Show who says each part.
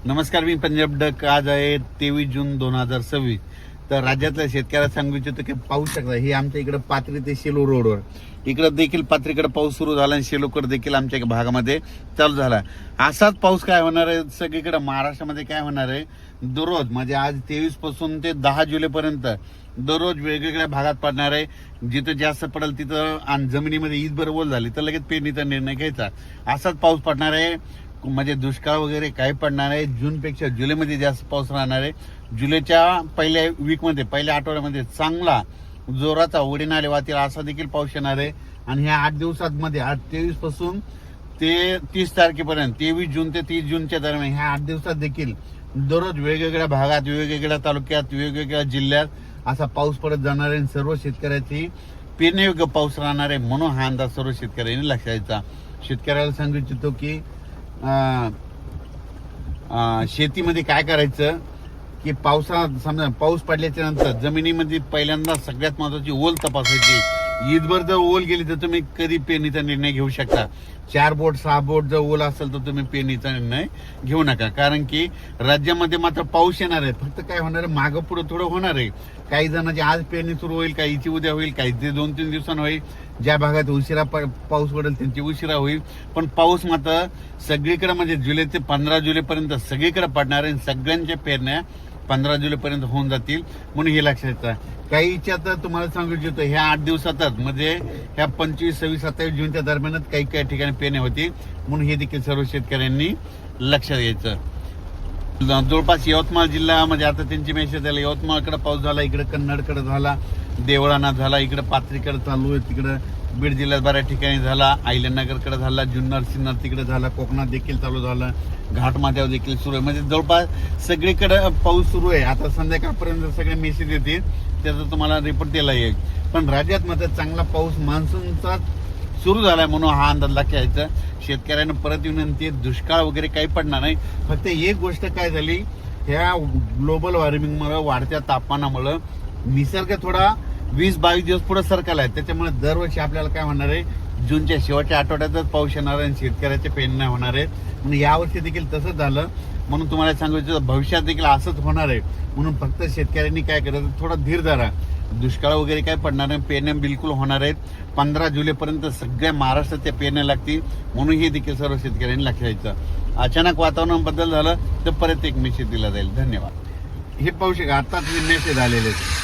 Speaker 1: नमस्कार, मी पंजाब डक. आज आहे 23 जून 2026. तर राज्यातल्या शेतकऱ्याला सांगू इच्छितो की पाहू शकता, हे आमच्या इकडे पाथरी ते शेलू रोडवर इकडे देखील पाथरीकडे पाऊस सुरू झाला आणि शेलूकडे देखील आमच्या भागामध्ये चालू झाला. असाच पाऊस काय होणार आहे सगळीकडे महाराष्ट्रामध्ये काय होणार आहे, दररोज म्हणजे आज 23 पासून ते 10 जुलैपर्यंत दररोज वेगवेगळ्या भागात पडणार आहे. जिथं जास्त पडेल तिथं आणि जमिनीमध्ये ईदभर ओल झाली तर लगेच पेरणीचा निर्णय घ्यायचा. असाच पाऊस पडणार आहे. म्हणजे दुष्काळ वगैरे काय पडणार आहे. जूनपेक्षा जुलैमध्ये जास्त पाऊस राहणार आहे. जुलैच्या पहिल्या वीकमध्ये, पहिल्या आठवड्यामध्ये चांगला जोराचा उडी नाले वाहतील असा देखील पाऊस येणार आहे. आणि ह्या 8 दिवसांमध्ये आज 23 पासून ते 30 तारखेपर्यंत, 23 जून ते 30 जूनच्या दरम्यान ह्या 8 दिवसात देखील दररोज वेगवेगळ्या भागात, वेगवेगळ्या तालुक्यात, वेगवेगळ्या जिल्ह्यात असा पाऊस पडत जाणार आहे. सर्व शेतकऱ्याची पेरणीयोग्य पाऊस राहणार आहे. म्हणून हा अंदाज सर्व शेतकऱ्यांनी लक्षात घ्यायचा. शेतकऱ्याला सांगू इच्छितो की शेतीमध्ये काय करायचं की समजा पाऊस पडल्याच्या नंतर जमिनीमध्ये पहिल्यांदा सगळ्यात महत्वाची ओल तपासायची. ईदभर जर ओल गेली तर तुम्ही कधी पेरणीचा निर्णय घेऊ शकता. 4 बोट 6 बोट जर ओल असेल तर तुम्ही पेरणीचा निर्णय घेऊ नका. कारण की राज्यामध्ये मात्र पाऊस येणार आहे. फक्त काय होणार आहे, मागं पुढं थोडं होणार आहे. काही जणांची आज पेरणी सुरू होईल, काहीची उद्या होईल, काहीची 2-3 दिवसांनी होईल. ज्या भागात उशिरा पाऊस पडेल त्यांची उशिरा होईल. पण पाऊस मात्र सगळीकडे म्हणजे जुलै ते 15 जुलैपर्यंत सगळीकडे पडणार आहे. सगळ्यांच्या पेरण्या 15 जुलैपर्यंत होऊन जातील. म्हणून हे लक्षात घ्यायचं. काहीच्या तर तुम्हाला सांगू इच्छितो ह्या 8 दिवसातच म्हणजे ह्या 25, 26, 27 जूनच्या दरम्यानच काही ठिकाणी पेरण्या होती. म्हणून हे देखील सर्व शेतकऱ्यांनी लक्षात घ्यायचं. जवळपास यवतमाळ जिल्हा म्हणजे आता त्यांची मेसेज झाली. यवतमाळकडे पाऊस झाला, इकडे कन्नडकडे झाला, देवळाना झाला, इकडे पाथरीकडे चालू आहे, तिकडे बीड जिल्ह्यात बऱ्याच ठिकाणी झाला, अहिल्यानगरकडे झाला, जुन्नर सिन्नर तिकडे झाला, कोकणात देखील चालू झाला, घाटमाथ्यावर देखील सुरू आहे. म्हणजे जवळपास सगळीकडे पाऊस सुरू आहे. आता संध्याकाळपर्यंत सगळे मेसेज येतील, त्याचा तुम्हाला रिपोर्ट दिला येईल. पण राज्यात मात्र चांगला पाऊस मान्सूनचा सुरू झालाय म्हणून हा अंदाज लक्षात. शेतकऱ्यांना परत विनंती, दुष्काळ वगैरे काही पडणार नाही. फक्त एक गोष्ट काय झाली, ह्या ग्लोबल वॉर्मिंगमुळे, वाढत्या तापमानामुळे निसर्ग थोडा 20-22 दिवस पुढे सरकला आहे. त्याच्यामुळे दरवर्षी आपल्याला काय होणार आहे, जूनच्या शेवटच्या आठवड्यातच पाऊस येणार आहे आणि शेतकऱ्याचे पेरण्या होणार आहेत. म्हणून यावर्षी देखील तसंच झालं. म्हणून तुम्हाला सांगायचं भविष्यात देखील असंच होणार आहे. म्हणून फक्त शेतकऱ्यांनी काय करायचं, थोडा धीर धरा. दुष्काळ वगैरे काय पडणार नाही. पेरण्या बिलकुल होणार आहेत. 15 जुलैपर्यंत सगळ्या महाराष्ट्रात त्या पेरण्या लागतील. म्हणून हे देखील सर्व शेतकऱ्यांनी लक्षात घ्यायचं. अचानक वातावरण बदल झालं तर परत एक मेसेज दिला जाईल. धन्यवाद. हे पाहू शका, आताच मेसेज आलेले आहेत.